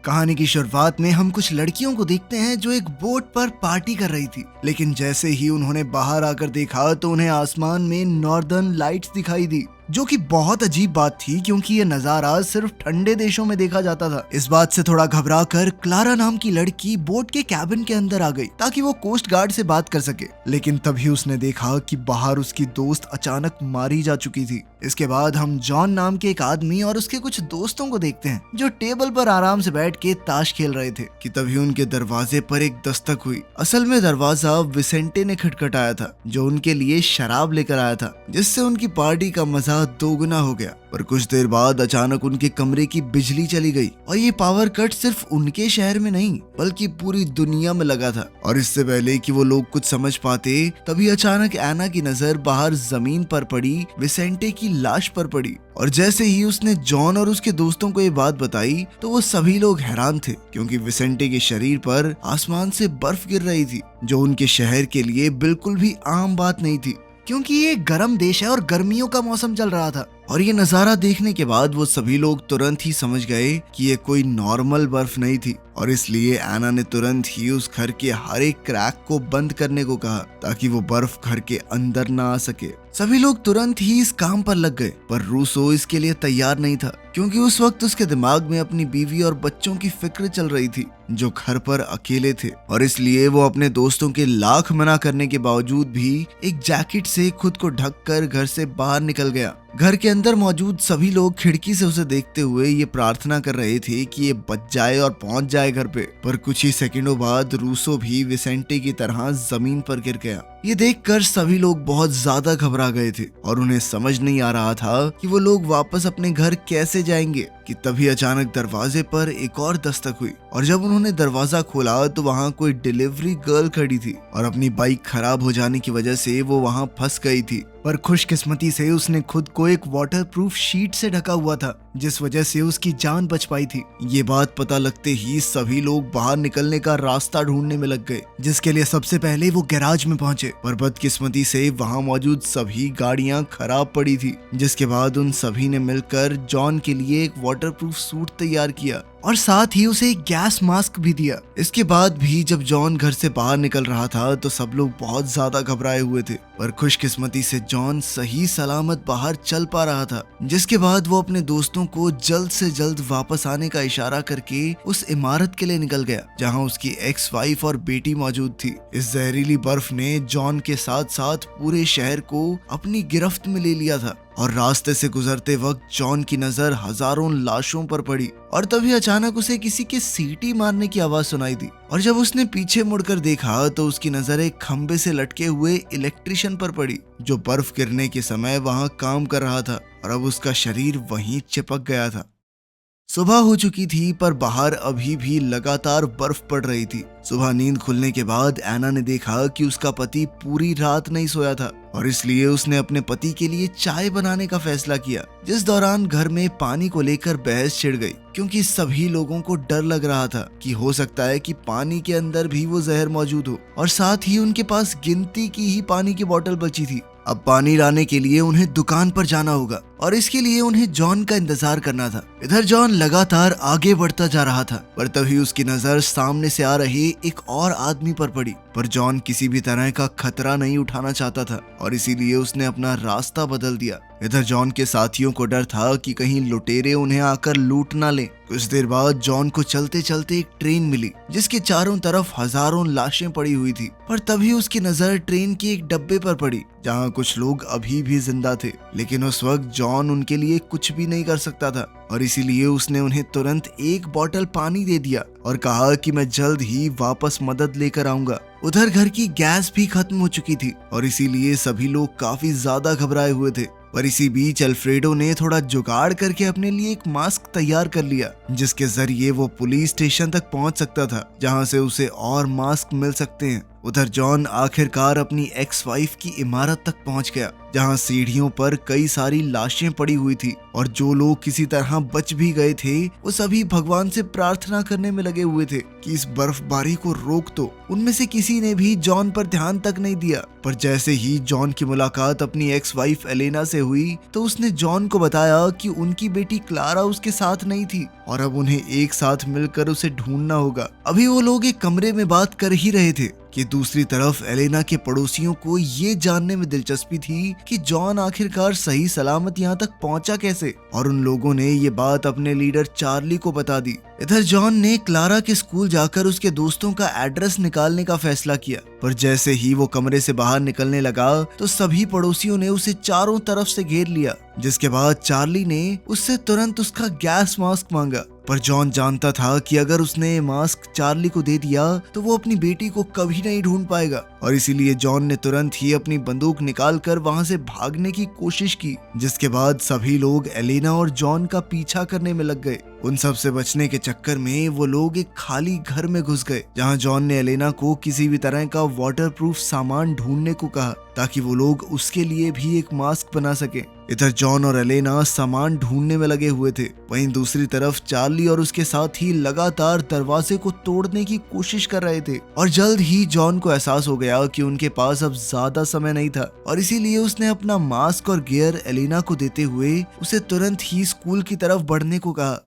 कहानी की शुरुआत में हम कुछ लड़कियों को देखते हैं जो एक बोट पर पार्टी कर रही थी, लेकिन जैसे ही उन्होंने बाहर आकर देखा तो उन्हें आसमान में नॉर्दर्न लाइट्स दिखाई दी, जो कि बहुत अजीब बात थी क्योंकि ये नजारा सिर्फ ठंडे देशों में देखा जाता था। इस बात से थोड़ा घबरा कर क्लारा नाम की लड़की बोट के कैबिन के अंदर आ गई ताकि वो कोस्ट गार्ड से बात कर सके, लेकिन तभी उसने देखा कि बाहर उसकी दोस्त अचानक मारी जा चुकी थी। इसके बाद हम जॉन नाम के एक आदमी और उसके कुछ दोस्तों को देखते हैं जो टेबल पर आराम से बैठ के ताश खेल रहे थे कि तभी उनके दरवाजे पर एक दस्तक हुई। असल में दरवाजा विसेंटे ने खटखटाया था, जो उनके लिए शराब लेकर आया था, जिससे उनकी पार्टी का मजा दोगुना हो गया। पर कुछ देर बाद अचानक उनके कमरे की बिजली चली गई और ये पावर कट सिर्फ उनके शहर में नहीं बल्कि पूरी दुनिया में लगा था। और इससे पहले कि वो लोग कुछ समझ पाते तभी अचानक एना की नजर बाहर जमीन पर पड़ी विसेंटे की लाश पर पड़ी। और जैसे ही उसने जॉन और उसके दोस्तों को ये बात बताई तो वो सभी लोग हैरान थे क्योंकि विसेंटे के शरीर पर आसमान से बर्फ गिर रही थी, जो उनके शहर के लिए बिल्कुल भी आम बात नहीं थी क्योंकि ये गर्म देश है और गर्मियों का मौसम चल रहा था। और ये नजारा देखने के बाद वो सभी लोग तुरंत ही समझ गए कि ये कोई नॉर्मल बर्फ नहीं थी, और इसलिए एना ने तुरंत ही उस घर के हर एक क्रैक को बंद करने को कहा ताकि वो बर्फ घर के अंदर ना आ सके। सभी लोग तुरंत ही इस काम पर लग गए, पर रूसो इसके लिए तैयार नहीं था क्योंकि उस वक्त उसके दिमाग में अपनी बीवी और बच्चों की फिक्र चल रही थी जो घर पर अकेले थे। और इसलिए वो अपने दोस्तों के लाख मना करने के बावजूद भी एक जैकेट से खुद को ढककर घर से बाहर निकल गया। घर के अंदर मौजूद सभी लोग खिड़की से उसे देखते हुए ये प्रार्थना कर रहे थे कि ये बच जाए और पहुंच जाए घर पे। पर कुछ ही सेकंडों बाद रूसो भी विसेंटे की तरह जमीन पर गिर गया। ये देखकर सभी लोग बहुत ज्यादा घबरा गए थे और उन्हें समझ नहीं आ रहा था कि वो लोग वापस अपने घर कैसे जाएंगे कि तभी अचानक दरवाजे पर एक और दस्तक हुई। और जब उन्होंने दरवाजा खोला तो वहाँ कोई डिलीवरी गर्ल खड़ी थी और अपनी बाइक खराब हो जाने की वजह से वो वहाँ फंस गई थी। पर खुशकिस्मती से उसने खुद को एक वाटरप्रूफ शीट से ढका हुआ था, जिस वजह से उसकी जान बच पाई थी। ये बात पता लगते ही सभी लोग बाहर निकलने का रास्ता ढूंढने में लग गए, जिसके लिए सबसे पहले वो गैराज में पहुंचे। पर बदकिस्मती से वहां मौजूद सभी गाड़ियां खराब पड़ी थी, जिसके बाद उन सभी ने मिलकर जॉन के लिए एक वाटरप्रूफ सूट तैयार किया और साथ ही उसे एक गैस मास्क भी दिया। इसके बाद भी जब जॉन घर से बाहर निकल रहा था तो सब लोग बहुत ज्यादा घबराए हुए थे, पर खुशकिस्मती से जॉन सही सलामत बाहर चल पा रहा था। जिसके बाद वो अपने दोस्तों को जल्द से जल्द वापस आने का इशारा करके उस इमारत के लिए निकल गया जहां उसकी एक्स वाइफ और बेटी मौजूद थी। इस जहरीली बर्फ ने जॉन के साथ साथ पूरे शहर को अपनी गिरफ्त में ले लिया था। और रास्ते से गुजरते वक्त जॉन की नजर हजारों लाशों पर पड़ी और तभी अचानक उसे किसी के सीटी मारने की आवाज सुनाई दी। और जब उसने पीछे मुड़कर देखा तो उसकी नजर एक खंबे से लटके हुए इलेक्ट्रिशियन पर पड़ी जो बर्फ गिरने के समय वहां काम कर रहा था, और अब उसका शरीर वहीं चिपक गया था। सुबह हो चुकी थी पर बाहर अभी भी लगातार बर्फ पड़ रही थी। सुबह नींद खुलने के बाद एना ने देखा कि उसका पति पूरी रात नहीं सोया था और इसलिए उसने अपने पति के लिए चाय बनाने का फैसला किया, जिस दौरान घर में पानी को लेकर बहस छिड़ गई क्योंकि सभी लोगों को डर लग रहा था कि हो सकता है कि पानी के अंदर भी वो जहर मौजूद हो, और साथ ही उनके पास गिनती की ही पानी की बोतल बची थी। अब पानी लाने के लिए उन्हें दुकान पर जाना होगा और इसके लिए उन्हें जॉन का इंतजार करना था। इधर जॉन लगातार आगे बढ़ता जा रहा था, पर तभी उसकी नजर सामने से आ रहे एक और आदमी पर पड़ी। पर जॉन किसी भी तरह का खतरा नहीं उठाना चाहता था और इसीलिए उसने अपना रास्ता बदल दिया। इधर जॉन के साथियों को डर था कि कहीं लुटेरे उन्हें आकर लूट ना लें। कुछ देर बाद जॉन को चलते चलते एक ट्रेन मिली जिसके चारों तरफ हजारों लाशें पड़ी हुई थी। पर तभी उसकी नजर ट्रेन के एक डब्बे पर पड़ी जहां कुछ लोग अभी भी जिंदा थे, लेकिन उस वक्त जॉन उनके लिए कुछ भी नहीं कर सकता था और इसीलिए उसने उन्हें तुरंत एक बोतल पानी दे दिया और कहा कि मैं जल्द ही वापस मदद लेकर आऊंगा। उधर घर की गैस भी खत्म हो चुकी थी और इसीलिए सभी लोग काफी ज्यादा घबराए हुए थे। पर इसी बीच अल्फ्रेडो ने थोड़ा जुगाड़ करके अपने लिए एक मास्क तैयार कर लिया जिसके जरिए वो पुलिस स्टेशन तक पहुंच सकता था जहां से उसे और मास्क मिल सकते हैं। उधर जॉन आखिरकार अपनी एक्स वाइफ की इमारत तक पहुंच गया जहां सीढ़ियों पर कई सारी लाशें पड़ी हुई थी और जो लोग किसी तरह बच भी गए थे वो सभी भगवान से प्रार्थना करने में लगे हुए थे कि इस बर्फबारी को रोक दो। उनमें से किसी ने भी जॉन पर ध्यान तक नहीं दिया। पर जैसे ही जॉन की मुलाकात अपनी एक्स वाइफ एलेना से हुई तो उसने जॉन को बताया कि उनकी बेटी क्लारा उसके साथ नहीं थी और अब उन्हें एक साथ मिलकर उसे ढूंढना होगा। अभी वो लोग एक कमरे में बात कर ही रहे थे कि दूसरी तरफ एलेना के पड़ोसियों को ये जानने में दिलचस्पी थी कि जॉन आखिरकार सही सलामत यहाँ तक पहुंचा कैसे, और उन लोगों ने ये बात अपने लीडर चार्ली को बता दी। इधर जॉन ने क्लारा के स्कूल जाकर उसके दोस्तों का एड्रेस निकालने का फैसला किया, पर जैसे ही वो कमरे से बाहर निकलने लगा तो सभी पड़ोसियों ने उसे चारों तरफ से घेर लिया, जिसके बाद चार्ली ने उससे तुरंत उसका गैस मास्क मांगा। पर जॉन जानता था कि अगर उसने मास्क चार्ली को दे दिया तो वो अपनी बेटी को कभी नहीं ढूंढ पाएगा, और इसीलिए जॉन ने तुरंत ही अपनी बंदूक निकालकर वहां से भागने की कोशिश की, जिसके बाद सभी लोग एलेना और जॉन का पीछा करने में लग गए। उन सब से बचने के चक्कर में वो लोग एक खाली घर में घुस गए, जहां जॉन ने एलेना को किसी भी तरह का वाटरप्रूफ सामान ढूंढने को कहा ताकि वो लोग उसके लिए भी एक मास्क बना सके। इधर जॉन और एलेना सामान ढूंढने में लगे हुए थे, वहीं दूसरी तरफ चार्ली और उसके साथी लगातार दरवाजे को तोड़ने की कोशिश कर रहे थे। और जल्द ही जॉन को एहसास हो गया कि उनके पास अब ज्यादा समय नहीं था, और इसीलिए उसने अपना मास्क और गियर एलेना को देते हुए उसे तुरंत ही स्कूल की तरफ बढ़ने को कहा।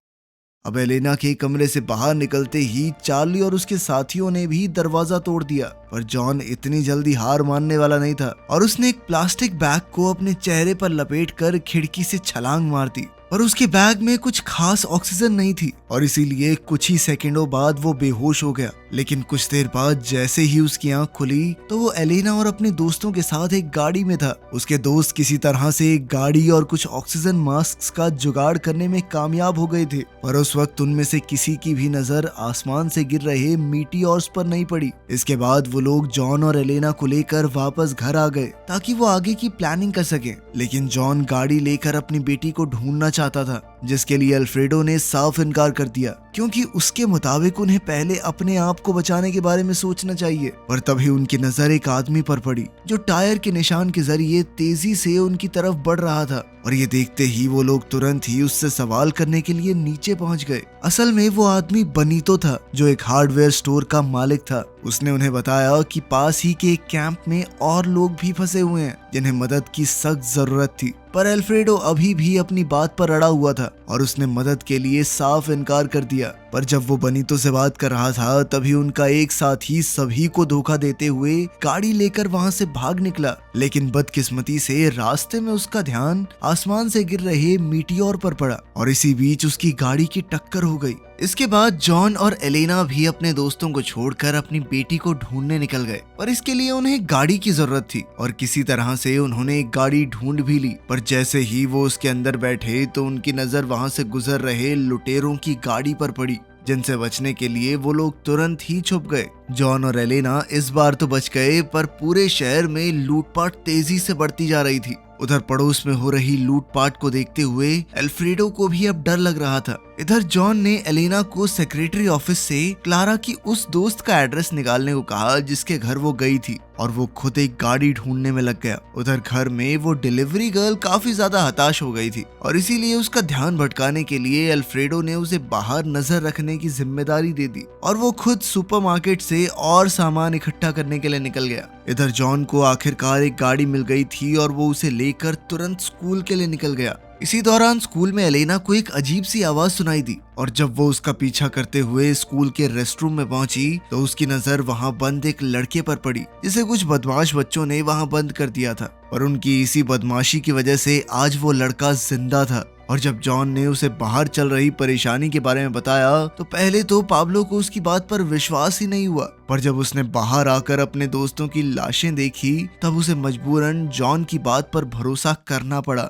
अब एलेना के कमरे से बाहर निकलते ही चार्ली और उसके साथियों ने भी दरवाजा तोड़ दिया, पर जॉन इतनी जल्दी हार मानने वाला नहीं था और उसने एक प्लास्टिक बैग को अपने चेहरे पर लपेटकर खिड़की से छलांग मार दी। पर उसके बैग में कुछ खास ऑक्सीजन नहीं थी और इसीलिए कुछ ही सेकंडों बाद वो बेहोश हो गया। लेकिन कुछ देर बाद जैसे ही उसकी आंख खुली तो वो एलेना और अपने दोस्तों के साथ एक गाड़ी में था। उसके दोस्त किसी तरह से एक गाड़ी और कुछ ऑक्सीजन मास्क का जुगाड़ करने में कामयाब हो गए थे, पर उस वक्त उनमें से किसी की भी नजर आसमान से गिर रहे मीटियोर्स पर नहीं पड़ी। इसके बाद वो लोग जॉन और एलेना को लेकर वापस घर आ गए ताकि वो आगे की प्लानिंग कर सके। लेकिन जॉन गाड़ी लेकर अपनी बेटी को ढूंढना चाहता था, जिसके लिए अल्फ्रेडो ने साफ इनकार कर दिया, क्योंकि उसके मुताबिक उन्हें पहले अपने आप को बचाने के बारे में सोचना चाहिए। पर तभी उनकी नजर एक आदमी पर पड़ी जो टायर के निशान के जरिए तेजी से उनकी तरफ बढ़ रहा था, और ये देखते ही वो लोग तुरंत ही उससे सवाल करने के लिए नीचे पहुंच गए। असल में वो आदमी बनीतो था, जो एक हार्डवेयर स्टोर का मालिक था। उसने उन्हें बताया कि पास ही के एक कैंप में और लोग भी फंसे हुए हैं जिन्हें मदद की सख्त जरूरत थी, पर अल्फ्रेडो अभी भी अपनी बात पर अड़ा हुआ था और उसने मदद के लिए साफ इनकार कर दिया। पर जब वो बनीतो से बात कर रहा था तभी उनका एक साथी सभी को धोखा देते हुए गाड़ी लेकर वहां से भाग निकला। लेकिन बदकिस्मती से रास्ते में उसका ध्यान आसमान से गिर रहे मीटियोर पर पड़ा और इसी बीच उसकी गाड़ी की टक्कर हो गई। इसके बाद जॉन और एलेना भी अपने दोस्तों को छोड़कर अपनी बेटी को ढूंढने निकल गए, पर इसके लिए उन्हें गाड़ी की जरूरत थी और किसी तरह से उन्होंने एक गाड़ी ढूंढ भी ली। पर जैसे ही वो उसके अंदर बैठे तो उनकी नजर वहां से गुजर रहे लुटेरों की गाड़ी पर पड़ी, जिनसे बचने के लिए वो लोग तुरंत ही छुप गए। जॉन और एलेना इस बार तो बच गए, पर पूरे शहर में लूटपाट तेजी से बढ़ती जा रही थी। उधर पड़ोस में हो रही लूटपाट को देखते हुए अल्फ्रेडो को भी अब डर लग रहा था। इधर जॉन ने एलेना को सेक्रेटरी ऑफिस से क्लारा की उस दोस्त का एड्रेस निकालने को कहा जिसके घर वो गई थी, और वो खुद एक गाड़ी ढूंढने में लग गया। उधर घर में वो डिलीवरी गर्ल काफी ज्यादा हताश हो गई थी और इसीलिए उसका ध्यान भटकाने के लिए अल्फ्रेडो ने उसे बाहर नजर रखने की जिम्मेदारी दे दी और वो खुद सुपरमार्केट से और सामान इकट्ठा करने के लिए निकल गया। इधर जॉन को आखिरकार एक गाड़ी मिल गई थी और वो उसे लेकर तुरंत स्कूल के लिए निकल गया। इसी दौरान स्कूल में एलेना को एक अजीब सी आवाज सुनाई दी और जब वो उसका पीछा करते हुए स्कूल के रेस्टरूम में पहुंची तो उसकी नजर वहां बंद एक लड़के पर पड़ी जिसे कुछ बदमाश बच्चों ने वहां बंद कर दिया था। पर उनकी इसी बदमाशी की वजह से आज वो लड़का जिंदा था। और जब जॉन ने उसे बाहर चल रही परेशानी के बारे में बताया तो पहले तो पाब्लो को उसकी बात पर विश्वास ही नहीं हुआ, पर जब उसने बाहर आकर अपने दोस्तों की लाशें देखी तब उसे मजबूरन जॉन की बात पर भरोसा करना पड़ा।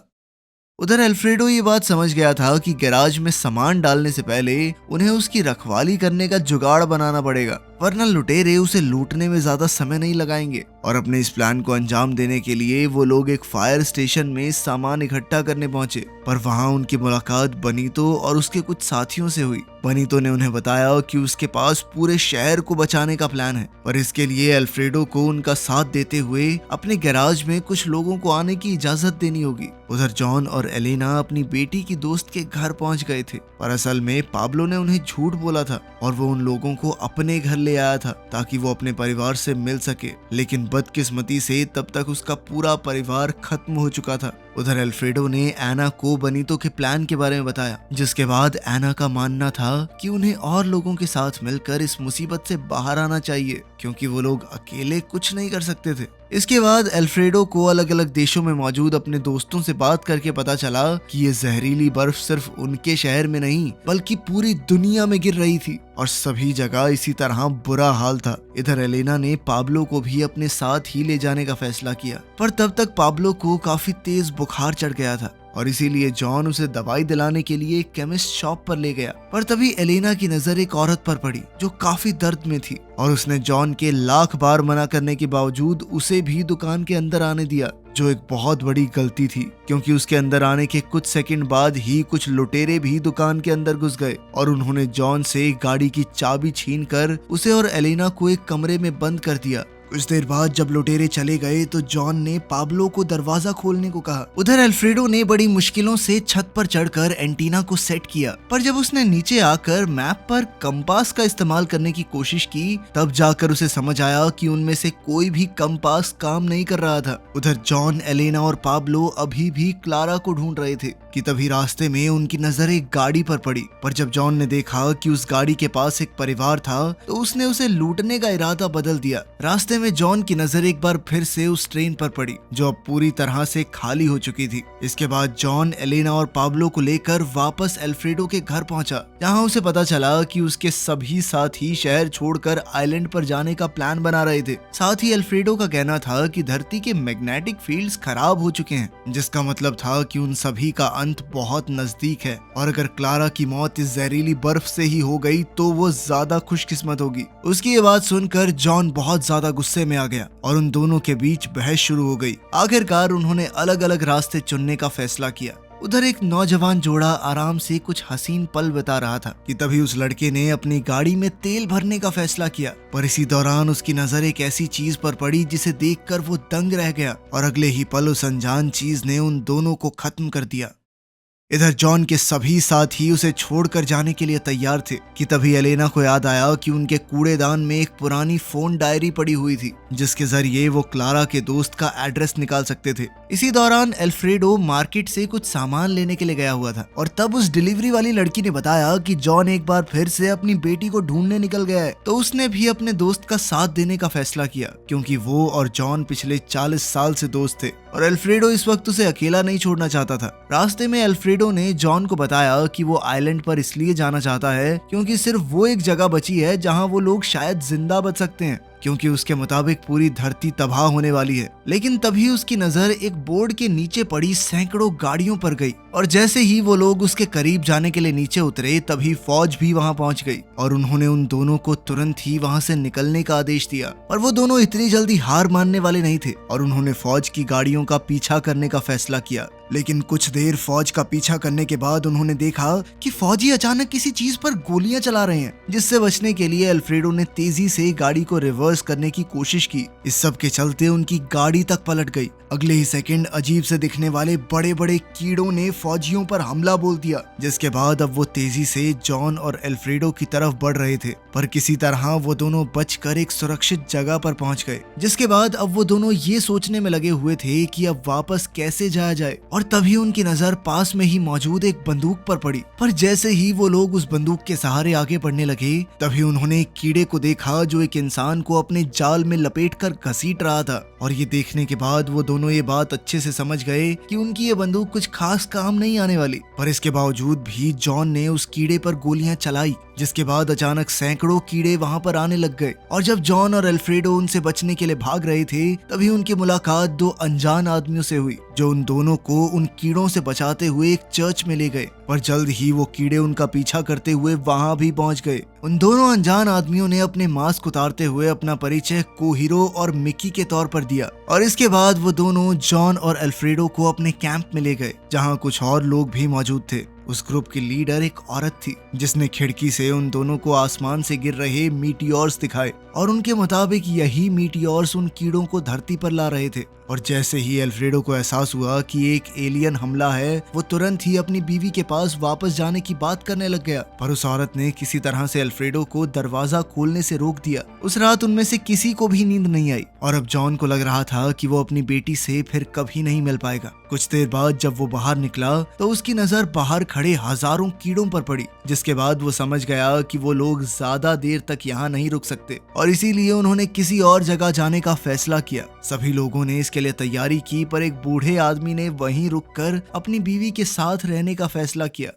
उधर अल्फ्रेडो ये बात समझ गया था कि गैराज में सामान डालने से पहले उन्हें उसकी रखवाली करने का जुगाड़ बनाना पड़ेगा, वरना लुटेरे उसे लूटने में ज्यादा समय नहीं लगाएंगे। और अपने इस प्लान को अंजाम देने के लिए वो लोग एक फायर स्टेशन में सामान इकट्ठा करने पहुंचे, पर वहां उनकी मुलाकात बनीतो और उसके कुछ साथियों से हुई। बनीतो ने उन्हें बताया कि उसके पास पूरे शहर को बचाने का प्लान है, पर इसके लिए अल्फ्रेडो को उनका साथ देते हुए अपने गैराज में कुछ लोगों को आने की इजाजत देनी होगी। उधर जॉन और एलेना अपनी बेटी की दोस्त के घर पहुंच गए थे, पर असल में पाब्लो ने उन्हें झूठ बोला था और वो उन लोगों को अपने घर ले आया था ताकि वो अपने परिवार से मिल सके। लेकिन बदकिस्मती से तब तक उसका पूरा परिवार खत्म हो चुका था। उधर अल्फ्रेडो ने एना को बनीतो के प्लान के बारे में बताया, जिसके बाद एना का मानना था कि उन्हें और लोगों के साथ मिलकर इस मुसीबत से बाहर आना चाहिए, क्योंकि वो लोग अकेले कुछ नहीं कर सकते थे। इसके बाद अल्फ्रेडो को अलग अलग देशों में मौजूद अपने दोस्तों से बात करके पता चला कि ये जहरीली बर्फ सिर्फ उनके शहर में नहीं बल्कि पूरी दुनिया में गिर रही थी और सभी जगह इसी तरह बुरा हाल था। इधर एलेना ने पाब्लो को भी अपने साथ ही ले जाने का फैसला किया, पर तब तक पाब्लो को काफी तेज बुखार चढ़ गया था और इसीलिए जॉन उसे दवाई दिलाने के लिए केमिस्ट शॉप पर ले गया। पर तभी एलेना की नजर एक औरत पर पड़ी जो काफी दर्द में थी और उसने जॉन के लाख बार मना करने के बावजूद उसे भी दुकान के अंदर आने दिया, जो एक बहुत बड़ी गलती थी, क्योंकि उसके अंदर आने के कुछ सेकंड बाद ही कुछ लुटेरे भी दुकान के अंदर घुस गए और उन्होंने जॉन से गाड़ी की चाबी छीनकर उसे और एलेना को एक कमरे में बंद कर दिया। कुछ देर बाद जब लुटेरे चले गए तो जॉन ने पाब्लो को दरवाजा खोलने को कहा। उधर अल्फ्रेडो ने बड़ी मुश्किलों से छत पर चढ़कर एंटीना को सेट किया, पर जब उसने नीचे आकर मैप पर कंपास का इस्तेमाल करने की कोशिश की तब जाकर उसे समझ आया कि उनमें से कोई भी कंपास काम नहीं कर रहा था। उधर जॉन, एलेना और पाब्लो अभी भी क्लारा को ढूंढ रहे थे कि तभी रास्ते में उनकी नजर एक गाड़ी पर पड़ी। पर जब जॉन ने देखा कि उस गाड़ी के पास एक परिवार था तो उसने उसे लूटने का इरादा बदल दिया। रास्ते में जॉन की नजर एक बार फिर से उस ट्रेन पर पड़ी जो अब पूरी तरह से खाली हो चुकी थी। इसके बाद जॉन, एलेना और पाब्लो को लेकर वापस अल्फ्रेडो के घर पहुंचा, जहां उसे पता चला कि उसके सभी साथी शहर छोड़कर आइलैंड पर जाने का प्लान बना रहे थे। साथ ही अल्फ्रेडो का कहना था कि धरती के मैग्नेटिक फील्ड्स खराब हो चुके हैं, जिसका मतलब था कि उन सभी का अंत बहुत नजदीक है और अगर क्लारा की मौत इस जहरीली बर्फ से ही हो गई तो वो ज्यादा खुशकिस्मत होगी। उसकी ये बात सुनकर जॉन बहुत ज्यादा गुस्से में आ गया और उन दोनों के बीच बहस शुरू हो गई। आखिरकार उन्होंने अलग अलग रास्ते चुनने का फैसला किया। उधर एक नौजवान जोड़ा आराम से कुछ हसीन पल बिता रहा था कि तभी उस लड़के ने अपनी गाड़ी में तेल भरने का फैसला किया, पर इसी दौरान उसकी नजर एक ऐसी चीज पर पड़ी जिसे देखकर वो दंग रह गया और अगले ही पल उस अनजान चीज ने उन दोनों को खत्म कर दिया। इधर जॉन के सभी साथी उसे छोड़कर जाने के लिए तैयार थे कि तभी एलेना को याद आया कि उनके कूड़ेदान में एक पुरानी फोन डायरी पड़ी हुई थी, जिसके जरिए वो क्लारा के दोस्त का एड्रेस निकाल सकते थे। इसी दौरान अल्फ्रेडो मार्केट से कुछ सामान लेने के लिए गया हुआ था और तब उस डिलीवरी वाली लड़की ने बताया कि जॉन एक बार फिर से अपनी बेटी को ढूंढने निकल गया है। तो उसने भी अपने दोस्त का साथ देने का फैसला किया, क्योंकि वो और जॉन पिछले 40 साल से दोस्त थे और अल्फ्रेडो इस वक्त उसे अकेला नहीं छोड़ना चाहता था। रास्ते में अल्फ्रेडो ने जॉन को बताया कि वो आइलैंड पर इसलिए जाना चाहता है क्योंकि सिर्फ वो एक जगह बची है जहां वो लोग शायद जिंदा बच सकते हैं, क्योंकि उसके मुताबिक पूरी धरती तबाह होने वाली है। लेकिन तभी उसकी नजर एक बोर्ड के नीचे पड़ी सैकड़ों गाड़ियों पर गई और जैसे ही वो लोग उसके करीब जाने के लिए नीचे उतरे तभी फौज भी वहां पहुंच गई और उन्होंने उन दोनों को तुरंत ही वहां से निकलने का आदेश दिया। और वो दोनों इतनी जल्दी हार मानने वाले नहीं थे और उन्होंने फौज की गाड़ियों का पीछा करने का फैसला किया। लेकिन कुछ देर फौज का पीछा करने के बाद उन्होंने देखा कि फौजी अचानक किसी चीज पर गोलियां चला रहे हैं, जिससे बचने के लिए अल्फ्रेडो ने तेजी से गाड़ी को रिवर्स करने की कोशिश की। इस सब के चलते उनकी गाड़ी तक पलट गई। अगले ही सेकंड अजीब से दिखने वाले बड़े बड़े कीड़ों ने फौजियों पर हमला बोल दिया, जिसके बाद अब वो तेजी से जॉन और अल्फ्रेडो की तरफ बढ़ रहे थे, पर किसी तरह वो दोनों बचकर एक सुरक्षित जगह पर पहुंच गए। जिसके बाद अब वो दोनों ये सोचने में लगे हुए थे कि अब वापस कैसे जाया जाए और तभी उनकी नजर पास में ही मौजूद एक बंदूक पर पड़ी। पर जैसे ही वो लोग उस बंदूक के सहारे आगे बढ़ने लगे तभी उन्होंने एक कीड़े को देखा जो एक इंसान को अपने जाल में लपेटकर घसीट रहा था। और ये देखने के बाद वो दोनों ये बात अच्छे से समझ गए कि उनकी ये बंदूक कुछ खास काम नहीं आने वाली। पर इसके बावजूद भी जॉन ने उस कीड़े पर गोलियां चलाई, जिसके बाद अचानक सैकड़ों कीड़े वहां पर आने लग गए। और जब जॉन और अल्फ्रेडो उनसे बचने के लिए भाग रहे थे तभी उनकी मुलाकात दो अनजान आदमियों से हुई, जो उन दोनों को उन कीड़ों से बचाते हुए एक चर्च में ले गए। पर जल्द ही वो कीड़े उनका पीछा करते हुए वहां भी पहुंच गए। उन दोनों अनजान आदमियों ने अपने मास्क उतारते हुए अपना परिचय कोहिरो और मिकी के तौर पर दिया और इसके बाद वो दोनों जॉन और अल्फ्रेडो को अपने कैंप में ले गए, जहां कुछ और लोग भी मौजूद थे। उस ग्रुप की लीडर एक औरत थी जिसने खिड़की से उन दोनों को आसमान से गिर रहे मीटियोर्स दिखाए और उनके मुताबिक यही मीटियोर्स उन कीड़ों को धरती पर ला रहे थे। और जैसे ही अल्फ्रेडो को एहसास हुआ कि एक एलियन हमला है, वो तुरंत ही अपनी बीवी के पास वापस जाने की बात करने लग गया। पर उस औरत ने किसी तरह से अल्फ्रेडो को दरवाजा खोलने से रोक दिया। उस रात उनमें से किसी को भी नींद नहीं आई और अब जॉन को लग रहा था कि वो अपनी बेटी से फिर कभी नहीं मिल पाएगा। कुछ देर बाद जब वो बाहर निकला तो उसकी नजर बाहर खड़े हजारों कीड़ों पर पड़ी, जिसके बाद वो समझ गया कि वो लोग ज्यादा देर तक यहाँ नहीं रुक सकते और इसीलिए उन्होंने किसी और जगह जाने का फैसला किया। सभी लोगों ने इसके लिए तैयारी की, पर एक बूढ़े आदमी ने वहीं रुककर अपनी बीवी के साथ रहने का फैसला किया।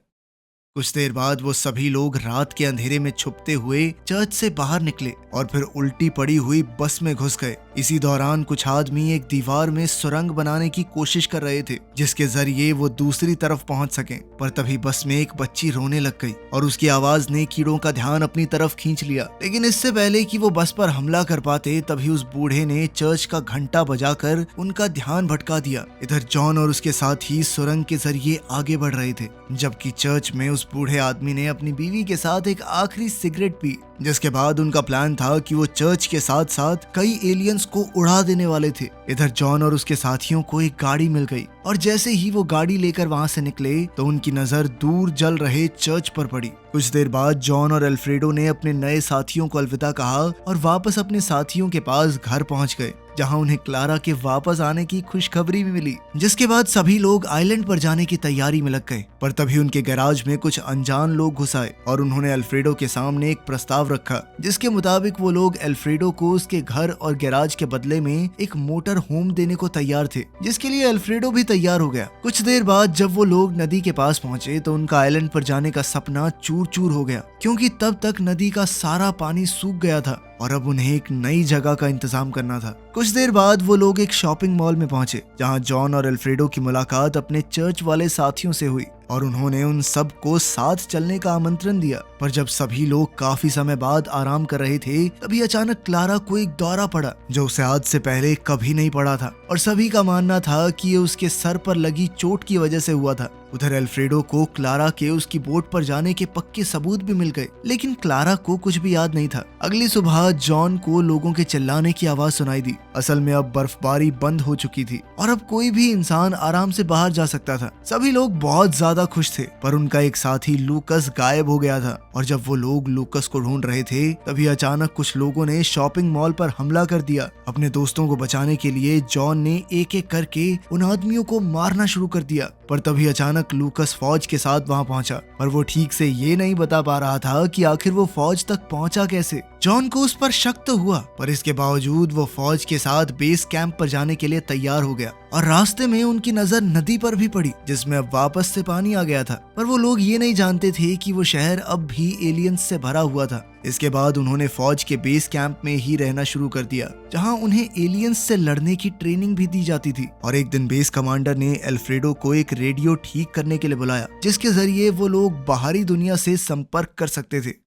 कुछ देर बाद वो सभी लोग रात के अंधेरे में छुपते हुए चर्च से बाहर निकले और फिर उल्टी पड़ी हुई बस में घुस गए। इसी दौरान कुछ आदमी एक दीवार में सुरंग बनाने की कोशिश कर रहे थे, जिसके जरिए वो दूसरी तरफ पहुंच सकें। पर तभी बस में एक बच्ची रोने लग गई और उसकी आवाज ने कीड़ों का ध्यान अपनी तरफ खींच लिया। लेकिन इससे पहले कि वो बस पर हमला कर पाते, तभी उस बूढ़े ने चर्च का घंटा बजाकर उनका ध्यान भटका दिया। इधर जॉन और उसके साथी सुरंग के जरिए आगे बढ़ रहे थे, जबकि चर्च में उस बूढ़े आदमी ने अपनी बीवी के साथ एक आखिरी सिगरेट पी, जिसके बाद उनका प्लान था कि वो चर्च के साथ साथ कई एलियंस को उड़ा देने वाले थे। इधर जॉन और उसके साथियों को एक गाड़ी मिल गई और जैसे ही वो गाड़ी लेकर वहां से निकले तो उनकी नजर दूर जल रहे चर्च पर पड़ी। कुछ देर बाद जॉन और अल्फ्रेडो ने अपने नए साथियों को अलविदा कहा और वापस अपने साथियों के पास घर पहुंच गए, जहां उन्हें क्लारा के वापस आने की खुशखबरी भी मिली। जिसके बाद सभी लोग आइलैंड पर जाने की तैयारी में लग गए। पर तभी उनके गैराज में कुछ अनजान लोग घुस आए और उन्होंने अल्फ्रेडो के सामने एक प्रस्ताव रखा, जिसके मुताबिक वो लोग अल्फ्रेडो को उसके घर और गैराज के बदले में एक मोटर होम देने को तैयार थे, जिसके लिए अल्फ्रेडो भी तैयार हो गया। कुछ देर बाद जब वो लोग नदी के पास पहुंचे तो उनका आइलैंड पर जाने का सपना चूर चूर हो गया, क्योंकि तब तक नदी का सारा पानी सूख गया था और अब उन्हें एक नई जगह का इंतजाम करना था। कुछ देर बाद वो लोग एक शॉपिंग मॉल में पहुंचे, जहां जॉन और अल्फ्रेडो की मुलाकात अपने चर्च वाले साथियों से हुई और उन्होंने उन सब को साथ चलने का आमंत्रण दिया। पर जब सभी लोग काफी समय बाद आराम कर रहे थे, तभी अचानक क्लारा को एक दौरा पड़ा, जो उसे आज से पहले कभी नहीं पड़ा था और सभी का मानना था कि ये उसके सर पर लगी चोट की वजह से हुआ था। उधर अल्फ्रेडो को क्लारा के उसकी बोट पर जाने के पक्के सबूत भी मिल गए, लेकिन क्लारा को कुछ भी याद नहीं था। अगली सुबह जॉन को लोगों के चिल्लाने की आवाज सुनाई दी। असल में अब बर्फबारी बंद हो चुकी थी और अब कोई भी इंसान आराम से बाहर जा सकता था। सभी लोग बहुत ज्यादा खुश थे, पर उनका एक साथी लूकस गायब हो गया था और जब वो लोग लूकस को ढूंढ रहे थे, तभी अचानक कुछ लोगों ने शॉपिंग मॉल पर हमला कर दिया। अपने दोस्तों को बचाने के लिए जॉन ने एक एक करके उन आदमियों को मारना शुरू कर दिया। पर तभी अचानक लूकस फौज के साथ वहां पहुंचा, पर वो ठीक से ये नहीं बता पा रहा था कि आखिर वो फौज तक पहुंचा कैसे। जॉन को उस पर शक तो हुआ, पर इसके बावजूद वो फौज के साथ बेस कैंप पर जाने के लिए तैयार हो गया और रास्ते में उनकी नजर नदी पर भी पड़ी, जिसमें अब वापस से पानी आ गया था। पर वो लोग ये नहीं जानते थे कि वो शहर अब भी एलियंस से भरा हुआ था। इसके बाद उन्होंने फौज के बेस कैंप में ही रहना शुरू कर दिया, जहां उन्हें एलियंस से लड़ने की ट्रेनिंग भी दी जाती थी। और एक दिन बेस कमांडर ने अल्फ्रेडो को एक रेडियो ठीक करने के लिए बुलाया, जिसके जरिए वो लोग बाहरी दुनिया से संपर्क कर सकते थे।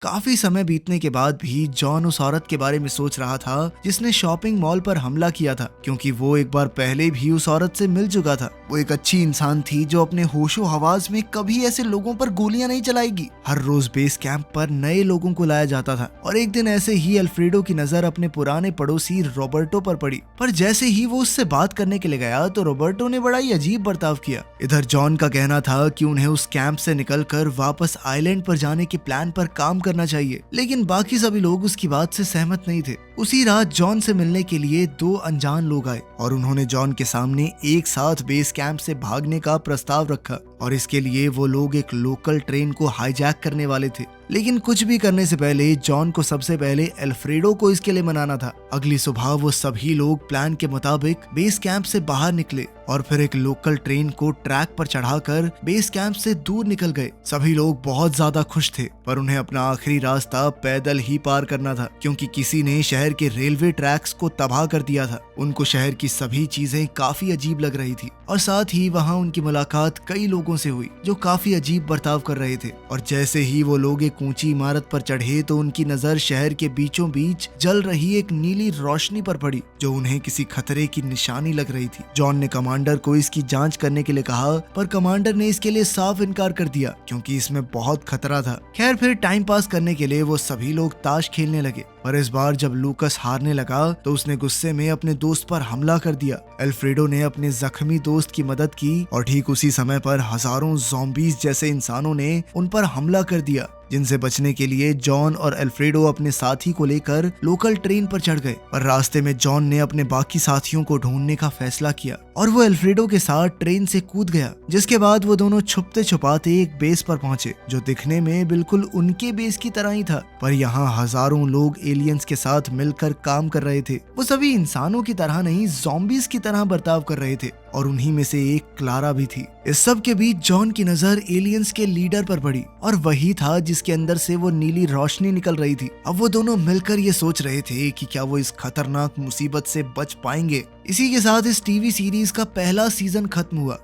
काफी समय बीतने के बाद भी जॉन उस औरत के बारे में सोच रहा था जिसने शॉपिंग मॉल पर हमला किया था, क्योंकि वो एक बार पहले भी उस औरत से मिल चुका था। वो एक अच्छी इंसान थी जो अपने होशो हवास में कभी ऐसे लोगों पर गोलियां नहीं चलाएगी। हर रोज बेस कैंप पर नए लोगों को लाया जाता था और एक दिन ऐसे ही अल्फ्रेडो की नजर अपने पुराने पड़ोसी रॉबर्टो पर पड़ी। पर जैसे ही वो उससे बात करने के लिए गया तो रॉबर्टो ने बड़ा ही अजीब बर्ताव किया। इधर जॉन का कहना था कि उन्हें उस कैंप से निकलकर वापस आइलैंड पर जाने के प्लान पर काम करना चाहिए, लेकिन बाकी सभी लोग उसकी बात से सहमत नहीं थे। उसी रात जॉन से मिलने के लिए दो अनजान लोग आए और उन्होंने जॉन के सामने एक साथ बेस कैंप से भागने का प्रस्ताव रखा और इसके लिए वो लोग एक लोकल ट्रेन को हाईजैक करने वाले थे। लेकिन कुछ भी करने से पहले जॉन को सबसे पहले अल्फ्रेडो को इसके लिए मनाना था। अगली सुबह वो सभी लोग प्लान के मुताबिक बेस कैंप से बाहर निकले और फिर एक लोकल ट्रेन को ट्रैक पर चढ़ाकर बेस कैंप से दूर निकल गए। सभी लोग बहुत ज्यादा खुश थे, पर उन्हें अपना आखिरी रास्ता पैदल ही पार करना था, क्योंकि किसी ने शहर के रेलवे ट्रैक्स को तबाह कर दिया था। उनको शहर की सभी चीजें काफी अजीब लग रही थी और साथ ही वहाँ उनकी मुलाकात कई लोगों से हुई जो काफी अजीब बर्ताव कर रहे थे। और जैसे ही वो लोग एक ऊंची इमारत पर चढ़े तो उनकी नजर शहर के बीचों बीच जल रही एक नीली रोशनी पर पड़ी जो उन्हें किसी खतरे की निशानी लग रही थी। जॉन ने कमांडर को इसकी जांच करने के लिए कहा, पर कमांडर ने इसके लिए साफ इनकार कर दिया क्योंकि इसमें बहुत खतरा था। खैर फिर टाइम पास करने के लिए वो सभी लोग ताश खेलने लगे, पर इस बार जब लूकस हारने लगा तो उसने गुस्से में अपने दोस्त पर हमला कर दिया। अल्फ्रेडो ने अपने जख्मी दोस्त की मदद की और ठीक उसी समय पर हजारों ज़ॉम्बीज़ जैसे इंसानों ने उन पर हमला कर दिया, जिनसे बचने के लिए जॉन और अल्फ्रेडो अपने साथी को लेकर लोकल ट्रेन पर चढ़ गए। पर रास्ते में जॉन ने अपने बाकी साथियों को ढूंढने का फैसला किया और वो अल्फ्रेडो के साथ ट्रेन से कूद गया, जिसके बाद वो दोनों छुपते छुपाते एक बेस पर पहुंचे जो दिखने में बिल्कुल उनके बेस की तरह ही था। पर यहाँ हजारों लोग एलियंस के साथ मिलकर काम कर रहे थे। वो सभी इंसानों की तरह नहीं, ज़ॉम्बीज़ की तरह बर्ताव कर रहे थे और उन्हीं में से एक क्लारा भी थी। इस सब के बीच जॉन की नजर एलियंस के लीडर पर पड़ी और वही था जिसके अंदर से वो नीली रोशनी निकल रही थी। अब वो दोनों मिलकर ये सोच रहे थे कि क्या वो इस खतरनाक मुसीबत से बच पाएंगे। इसी के साथ इस टीवी सीरीज का पहला सीजन खत्म हुआ।